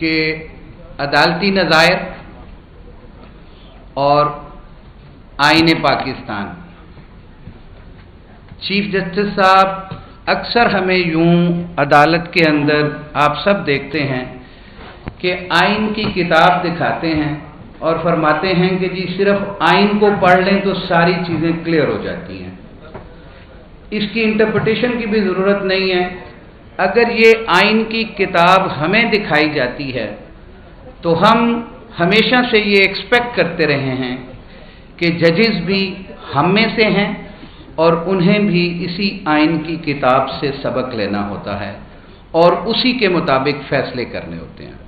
کہ عدالتی نظائر اور آئین پاکستان، چیف جسٹس صاحب اکثر ہمیں یوں عدالت کے اندر آپ سب دیکھتے ہیں کہ آئین کی کتاب دکھاتے ہیں اور فرماتے ہیں کہ جی صرف آئین کو پڑھ لیں تو ساری چیزیں کلیئر ہو جاتی ہیں، اس کی انٹرپریٹیشن کی بھی ضرورت نہیں ہے۔ اگر یہ آئین کی کتاب ہمیں دکھائی جاتی ہے تو ہم ہمیشہ سے یہ ایکسپیکٹ کرتے رہے ہیں کہ ججز بھی ہم میں سے ہیں اور انہیں بھی اسی آئین کی کتاب سے سبق لینا ہوتا ہے اور اسی کے مطابق فیصلے کرنے ہوتے ہیں۔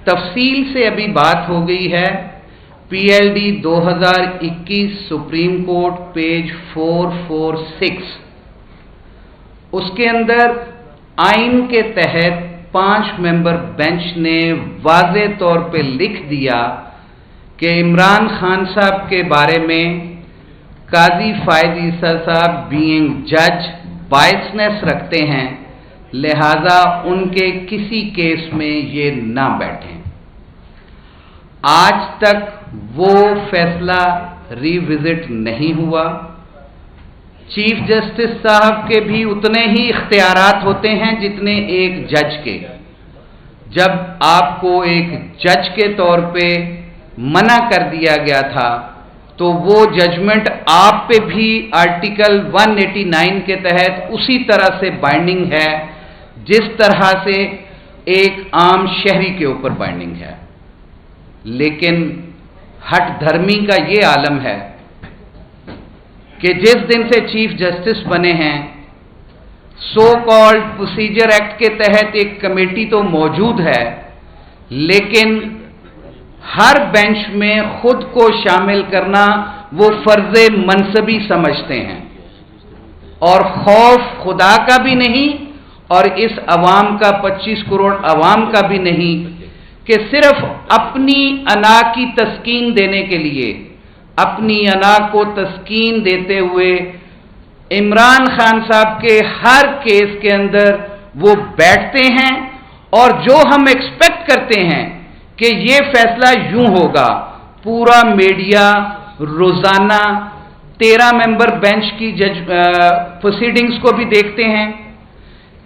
تفصیل سے ابھی بات ہو گئی ہے، P L D 2021 supreme court page 446، اس کے اندر آئین کے تحت 5 ممبر بینچ نے واضح طور پہ لکھ دیا کہ عمران خان صاحب کے بارے میں قاضی فائز عیسیٰ صاحب بینگ جج بائسنس رکھتے ہیں، لہذا ان کے کسی کیس میں یہ نہ بیٹھیں۔ آج تک وہ فیصلہ ری وزٹ نہیں ہوا۔ چیف جسٹس صاحب کے بھی اتنے ہی اختیارات ہوتے ہیں جتنے ایک جج کے۔ جب آپ کو ایک جج کے طور پہ منع کر دیا گیا تھا تو وہ ججمنٹ آپ پہ بھی آرٹیکل 189 کے تحت اسی طرح سے بائنڈنگ ہے جس طرح سے ایک عام شہری کے اوپر بائنڈنگ ہے۔ لیکن ہٹ دھرمی کا یہ عالم ہے کہ جس دن سے چیف جسٹس بنے ہیں، سو کالڈ پروسیجر ایکٹ کے تحت ایک کمیٹی تو موجود ہے، لیکن ہر بینچ میں خود کو شامل کرنا وہ فرض منصبی سمجھتے ہیں، اور خوف خدا کا بھی نہیں اور اس عوام کا 25 کروڑ عوام کا بھی نہیں کہ صرف اپنی انا کی تسکین دینے کے لیے، اپنی انا کو تسکین دیتے ہوئے عمران خان صاحب کے ہر کیس کے اندر وہ بیٹھتے ہیں، اور جو ہم ایکسپیکٹ کرتے ہیں کہ یہ فیصلہ یوں ہوگا، پورا میڈیا روزانہ 13 ممبر بینچ کی پروسیڈنگز کو بھی دیکھتے ہیں،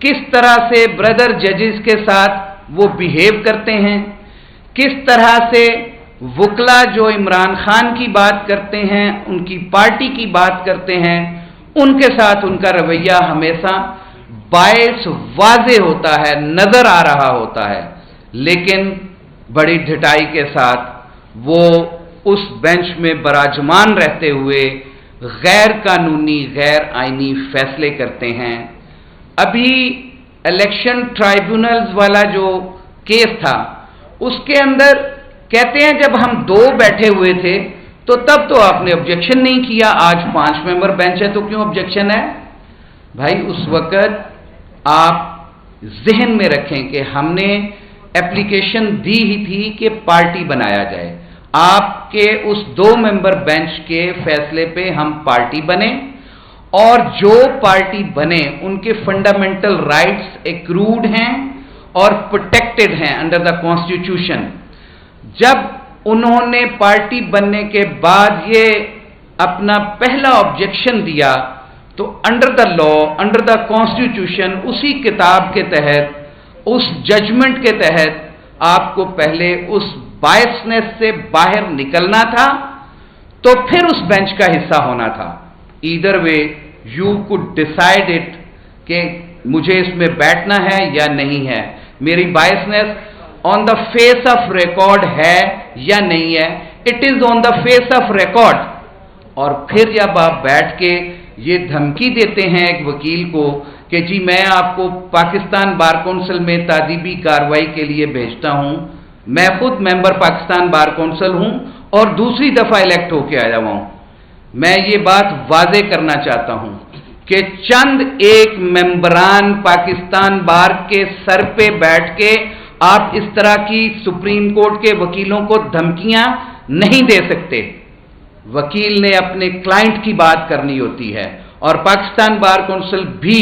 کس طرح سے بردر ججز کے ساتھ وہ بیہیو کرتے ہیں، کس طرح سے وکلا جو عمران خان کی بات کرتے ہیں، ان کی پارٹی کی بات کرتے ہیں، ان کے ساتھ ان کا رویہ ہمیشہ باعث واضح ہوتا ہے، نظر آ رہا ہوتا ہے، لیکن بڑی ڈھٹائی کے ساتھ وہ اس بینچ میں براجمان رہتے ہوئے غیر قانونی، غیر آئینی فیصلے کرتے ہیں۔ ابھی الیکشن ٹرائیبونلز والا جو کیس تھا اس کے اندر کہتے ہیں جب ہم 2 بیٹھے ہوئے تھے تو تب تو آپ نے آبجیکشن نہیں کیا، آج 5 ممبر بینچ ہے تو کیوں آبجیکشن ہے؟ بھائی اس وقت آپ ذہن میں رکھیں کہ ہم نے اپلیکیشن دی ہی تھی کہ پارٹی بنایا جائے، آپ کے اس 2 ممبر بینچ کے فیصلے پہ ہم پارٹی بنے، اور جو پارٹی بنے ان کے فنڈامنٹل رائٹس ایکروڈ ہیں اور پروٹیکٹڈ ہیں انڈر دا کانسٹیٹیوشن۔ جب انہوں نے پارٹی بننے کے بعد یہ اپنا پہلا آبجیکشن دیا تو under the law, under the constitution, اسی کتاب کے تحت، اس ججمنٹ کے تحت آپ کو پہلے اس بائسنس سے باہر نکلنا تھا تو پھر اس بینچ کا حصہ ہونا تھا۔ Either way you could decide it کہ مجھے اس میں بیٹھنا ہے یا نہیں ہے، میری بائسنس on the face of record ہے یا نہیں ہے، it is on the face of record. اور پھر جب آپ بیٹھ کے یہ دھمکی دیتے ہیں ایک وکیل کو کہ جی میں آپ کو پاکستان بار کونسل میں تعذیبی کارروائی کے لیے بھیجتا ہوں، میں خود ممبر پاکستان بار کونسل ہوں اور دوسری دفعہ الیکٹ ہو کے آیا ہوا ہوں، میں یہ بات واضح کرنا چاہتا ہوں کہ چند ایک ممبران پاکستان بار کے سر پہ بیٹھ کے آپ اس طرح کی سپریم کورٹ کے وکیلوں کو دھمکیاں نہیں دے سکتے۔ وکیل نے اپنے کلائنٹ کی بات کرنی ہوتی ہے، اور پاکستان بار کونسل بھی